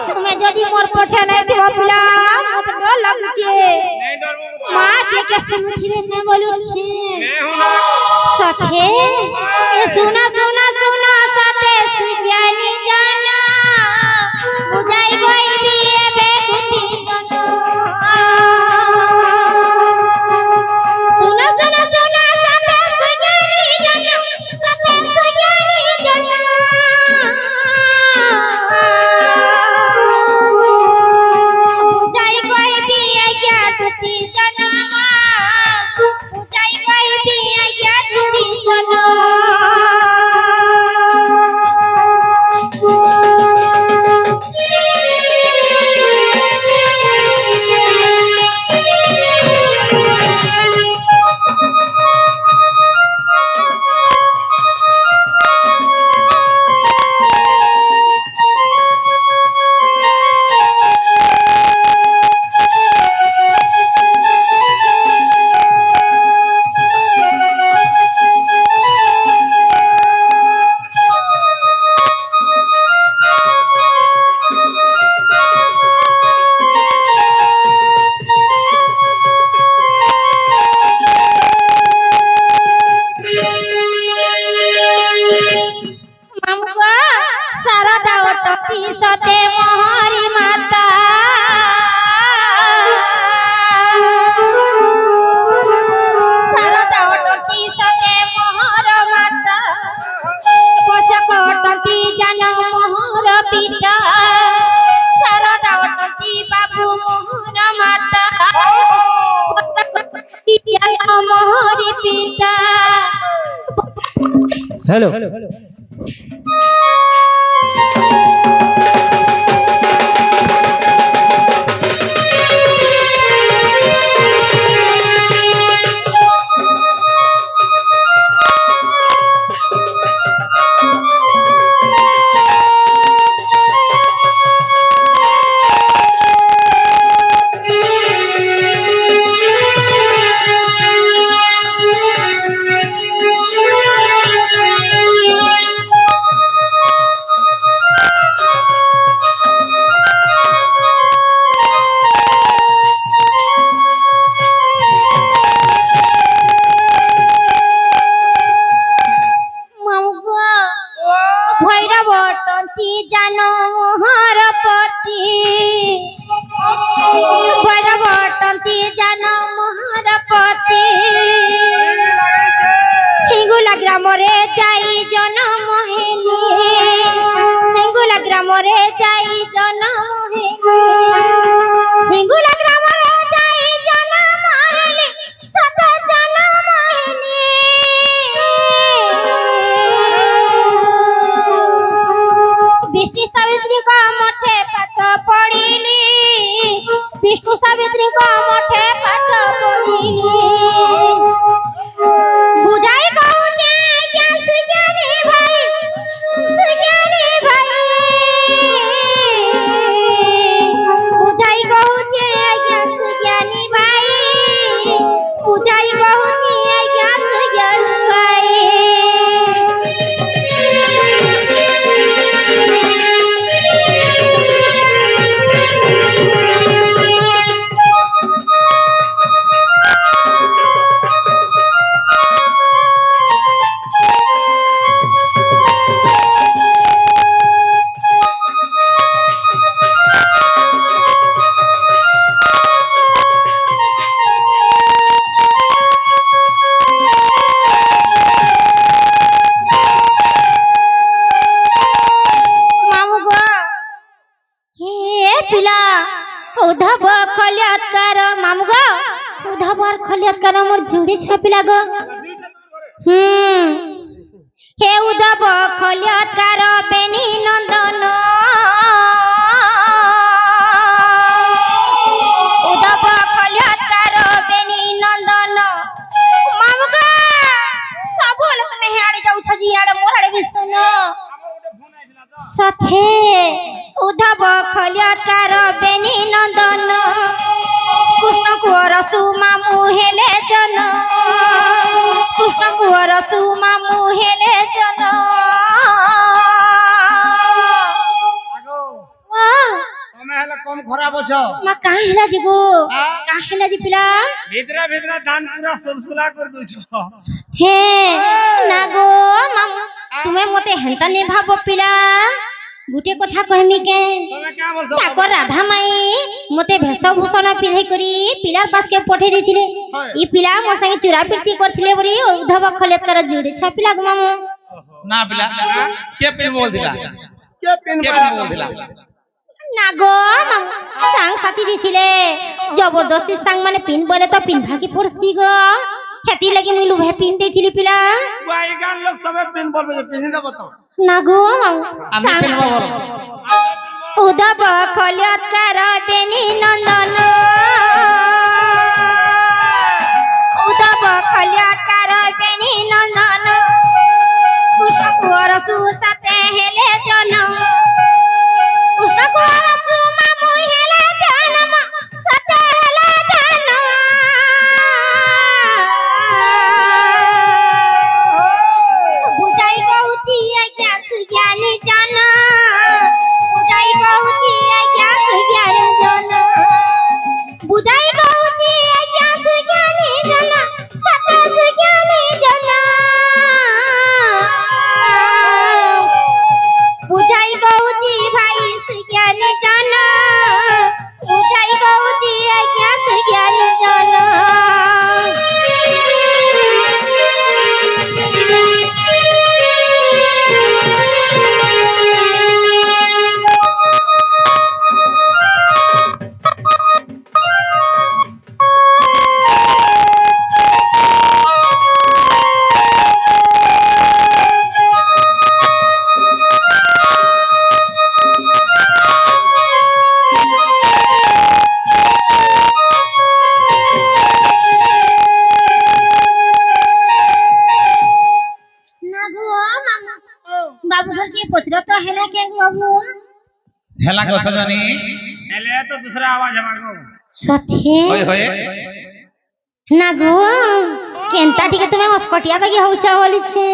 तुम्हें जदि मोर पछे नहीं थी पिला मत डर लगछे मां जे के सुनथिबे ने बोलु छी सखे ए सुना सुना सुना सते सुज्ञानी जाना बुझाई गई भी एबे गुती जाना सुना सुना सुना सते सुज्ञानी जाना सते सुज्ञानी जाना बुझाई गई भी आज्ञा गुती जाना बुझाई गई भी आज्ञा गुती जाना सते मोहरी माता सरदा ओटती सते मोहर माता बसे कोटती जन मोहर पिता सरदा ओटती बाबू मोहर माता जन मोहरी पिता हेलो ग्रामरे जाई जन्म हेली हिंगुला ग्रामरे जाई जन्म हेली हिंगुला ग्रामरे जाई जन्म हेली सत जन्म हेली विष्णु सावित्री का मठे पाठ पढ़िली विष्णु सावित्री का मठे पाठ पढ़िली बुझाई सुज्ञानी भाई जुड़े छपिला गो हे उद्धव खल्यकार बेनी नंदन उद्धव खल्यकार बेनी नंदन मामगा सब वाला तुम्हें हेड़े जाउ छ जी यार मोर हेड़े भी सुनो सथे उद्धव खल्यकार बेनी नंदन कृष्ण कुवर सुमामु हेले जन कृष्ण कुवर सुमामु हेले जन तमे हला कम खराब छ मा काहे हेला जिगो काहे हेला जी पिला भितरा भितरा धान पूरा सुलसुला कर दउ छ हे नागो मामू तुमे मते हेंटा ने भाबो पिला गुटे कथा कहमी के तमे का बोलछ ताको राधा माई मते भेषभूषण पिधै करी पिलार पास के पठे देथिले ई पिला मोर संगे चुरा पीटी करथिले बरी उद्धव खल्यकार जुड़े छ पिला गो मामू ना पिला के पिन बोल दिला बोल दिला नागो मामू संग साथी दिथिले जबरदस्ती संग माने पिन बोले तो पिन भागी पड़सी गो खेती लगी मुई लुभे पिन देथिली पिला गाय गान लोग सबे पिन बोलबे पिन दे बताओ नागो मामू আমি পিন বল उद्धव खल्यकार बेनी नंदन उद्धव खल्यकार बेनी नंदन कृष्ण कुवर सुसते हेले जन कृष्ण कुवर सुमामु हेले जन सते हेले जन बुझाई कहूची आज्ञा सुज्ञानी जन बुझाई कहूची आज्ञा सुज्ञानी जन बुझाई कहूची आज्ञा सुज्ञानी जन सत सुज्ञानी जन बुझाई कहूची भाई सुज्ञानी जन बुझाई कहूची आज्ञा सुज्ञानी जन बाबू घर के पोचरो तो हेला के बाबू हेला को सजनी एले तो दूसरा आवाज हमागो सथे होय होय नागो केनता टिके तुमे हस्कटिया बागी होउचा बोली छे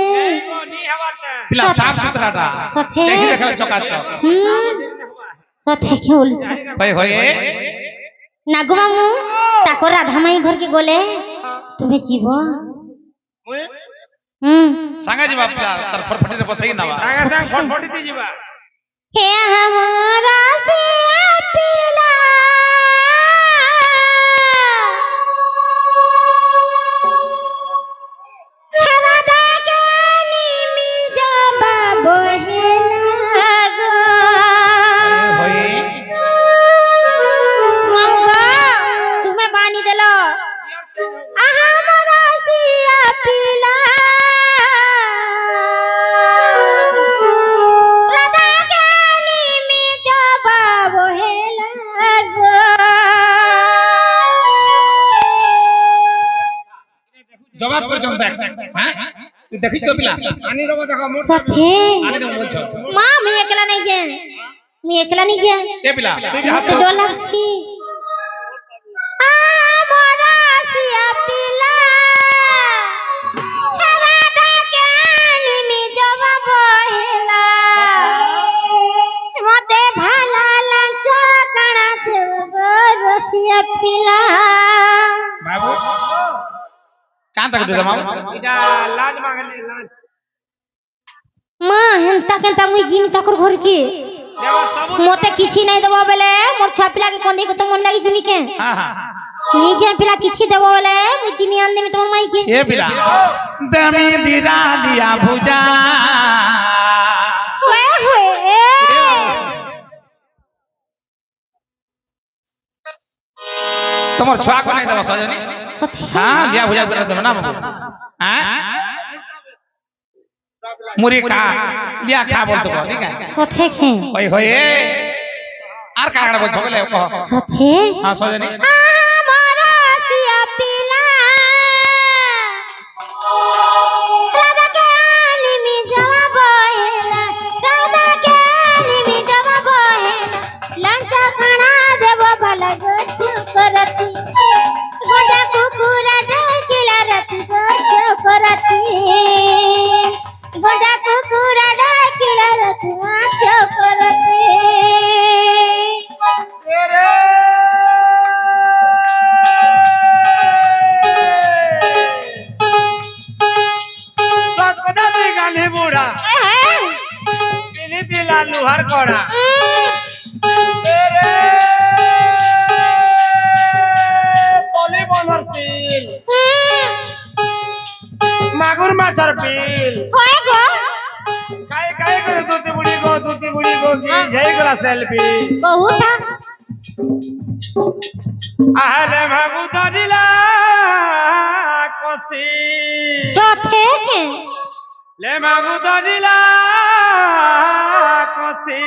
नी हवाता पिला साफ सुथराटा सथे चेकी देखला चकाचक सथे के बोली छे होय होय नागो मामू ताको राधा माई घर के गोले तुमे जीवो सांगा जी बाप तर फटफटी रे बसई ना सांगा सांग फटफटी ती जीवा हे हमरा से पिला राधा के निमी जबा बहेला गो होय माऊगा तुम्हें पानी देलो हमरा से पिला राधा के निमी जबा बहेला गो जवाब कर जम देख हां तू देखि तो पिला आनी दबो देखो मोर सथे आने दे बोल छ मां मैं एकला नहीं जे मैं एकला नहीं जे ए पिला तू तो हाथ डर लगसी हमरा से पिला राधा के निमी जबा बहेला मते भाला लंच कणा देव रसिया पिला बाबू कान तक दे मां इटा लाज मांगले लाज मां हेंता केंता मुई जिमी ताकर घर के देवा सबूत मते किछि नहीं देबो बेले मोर छा पिला के कोन देखो तो मन लागी जिमी के हां हां निजे पिला किछि देबो बेले मुई जिमी आन देमी तोर माई के ए पिला दमी दिरा लिया भुजा होए होए तमर छुआ को नहीं देबो सजनी सथे हाँ लिया भुजा कर देना बाबू हाँ मुरी खा लिया खा बोलते को ठीक है सथे खे ओए होए आर का बोल छगले को सथे हाँ सजनी हमारा सिया पीला राधा के आनी में जवाब है राधा के आनी में जवाब है लंचा खाना देव भला गच करती गोडा कुकुरा डाकिला रती गच करती गोडा कुकुरा डाकिला रती गच करती गाली बूढ़ा पिनी दिला लुहर कोड़ा तेरे तोली बनर पील मागुर माछर पील होय गो काय काय करे दूती बुड़ी गो की जय गला सेल्फी बहुता आहले मागु दिला कोसी सथे के ले मागु दिला कोसी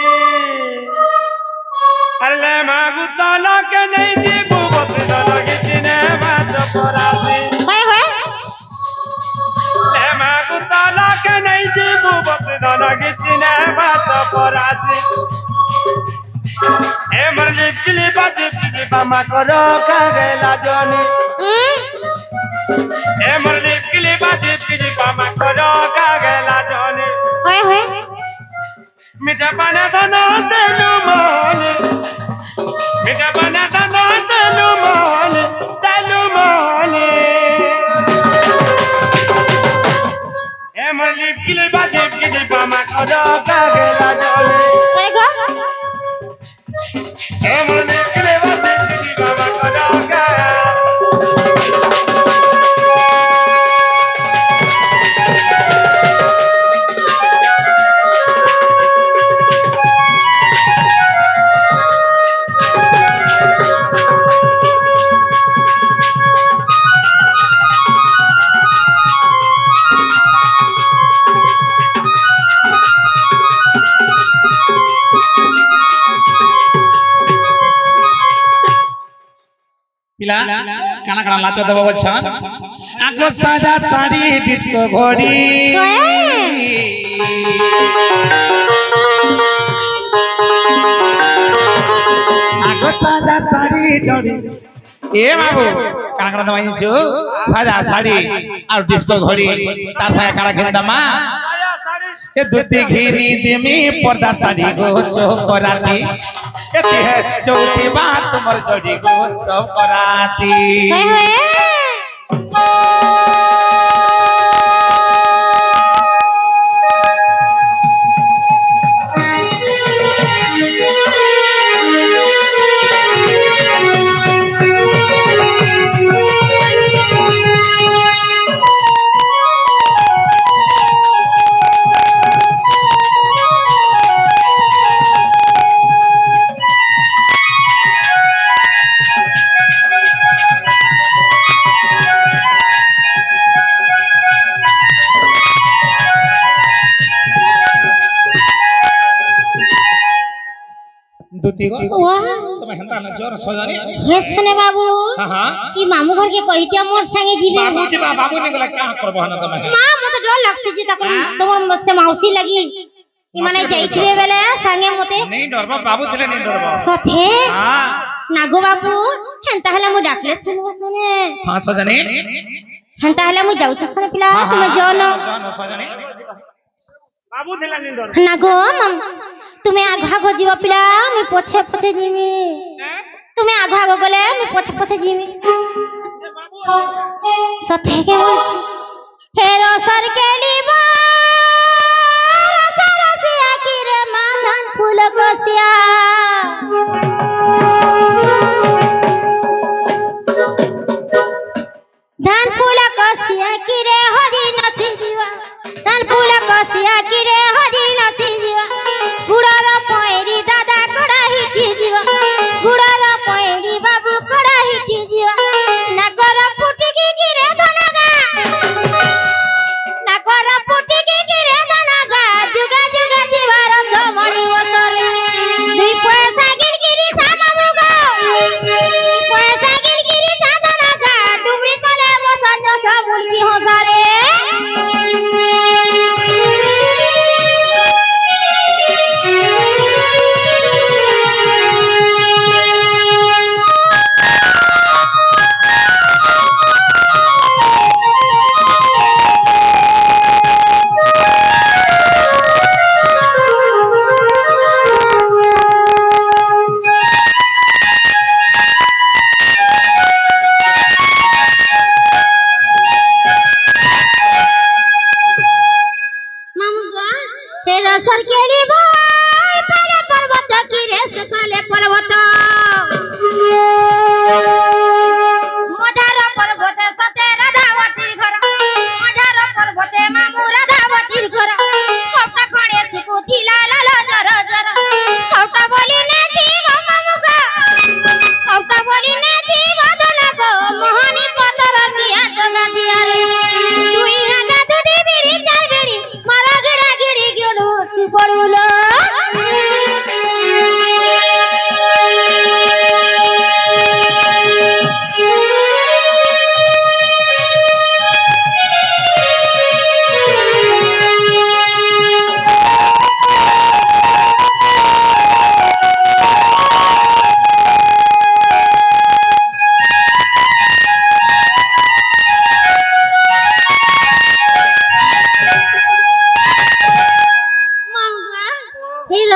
अरे मागु तला के नहीं जीबू बत लगी चिने बात परासी होय होय ले मागु तला के नहीं जीबू बत लगी चिने बात परासी ए मरली किली बाजी पिजी बामा करो कागेला जोनी ए मरली किली बाजी पिजी बामा करो कागेला जोनी होय होय मीठा पाना धनो तेलु मोहन मीठा पाना धनो तेलु मोहन ए मरली किली बाजी पिजी बामा करो कागेला जोनी होय गो ए मरली किली बाजी पिजी बामा करो कागेला पिला काना काना लाचो देबो बच्चन आगो साजा साड़ी डिस्को घोड़ी आगो साजा साड़ी डोरी ए बाबू काना काना दमाई जो साजा साड़ी और डिस्को घोड़ी तार साया काना घेंदमा ए दुती घिरी दिमी पर्दा साड़ी गो चोकराती एती है चौथी बात तुमर जोड़ी गो चोकराती होय होय दुती गो वाह तुम्हें हंता न जोर सजानी हे सने बाबू हां हां ई मामू घर के कहितिया मोर संगे जीवे बाबू जी बाबू ने गला का करबो हन तुम्हें मां मते डर लागছে যে তখন তোমার মছে মাউসি লাগি ই মানে যাইছিবে বেলে संगे মতে नहीं डरबो बाबू दिले नहीं डरबो सथे हां नागो बाबू हेंता हला मु डाकले सुनो सुने हां सजनी हेंता हला मु जाउछ सने पिला तुम जानो जानो सजनी बाबू दिला निंदर नागो তুমি আঘা গো জীব পিলা আমি পছে পছে জিমি তুমি আঘা গো গলে আমি পছে পছে জিমি সত্যি কে বলছি হে রসর কেলিবা রসর রসিয়া কি রে মাথান ফুল কসিয়া ধান ফুল কসিয়া কি রে হরি নসি জিবা ধান ফুল কসিয়া কি রে হরি নসি জিবা গুড়ার পয়রি দাদা কড়া হিটি জিবা গুড়ার পয়রি বাবু কড়া হিটি জিবা নাগর ফুটি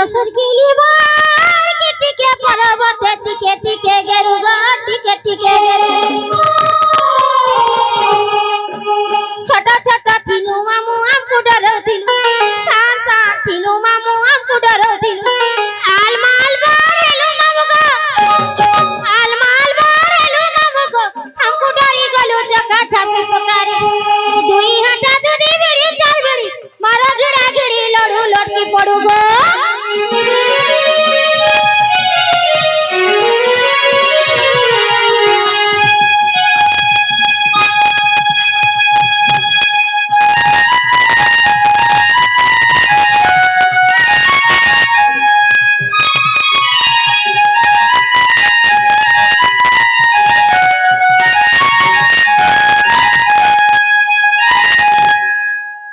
লসর গিলি বার কি টিকে পর্বতে টিকে টিকে গেরু গো টিকে টিকে গেরু ছোট ছোট তিনু মামু আমকু ডরৌতিলু সান সান তিনু মামু আমকু ডরৌতিলু আলমাল বারেলু মামু গো আলমাল বারেলু মামু গো আমকু ডরি গলু চকা ছাপি পকারে দুই হাঁটা দুদি বিড়ি চার বিড়ি মারো গিড়া গিড়ি লড়ু লটকি পড়ু গো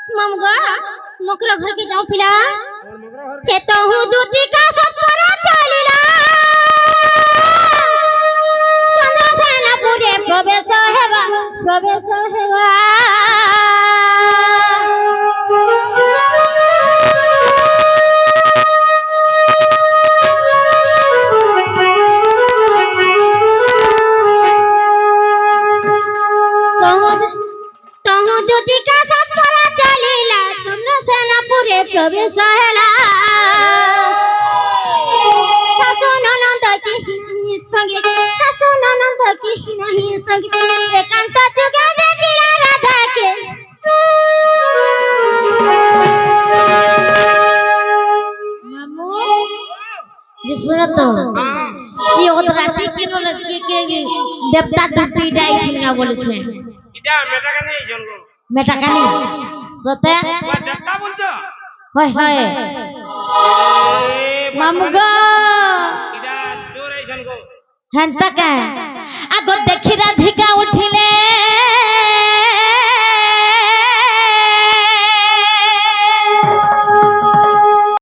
माम गो मोकरो घर के जाऊं पिला के तो हूँ दूती का ससुरा चलिला चंद्रसेना पूरे प्रवेश हेवा तहु दूती का ससुरा चलिला चंद्रसेना पूरे प्रवेश हेला सासु ननद की नहीं संगे एकांत जुगे देखिला राधा के मामू जी सुनो तो ये ओत राती के नो लड़की के देवता दूती डाई छिना बोले छे এটা মেটা কানে এইজন গো मेटा कानी सोते ওই দেবতা বলছো होय होय मामू गो এটা চোর এইজন গো हंता का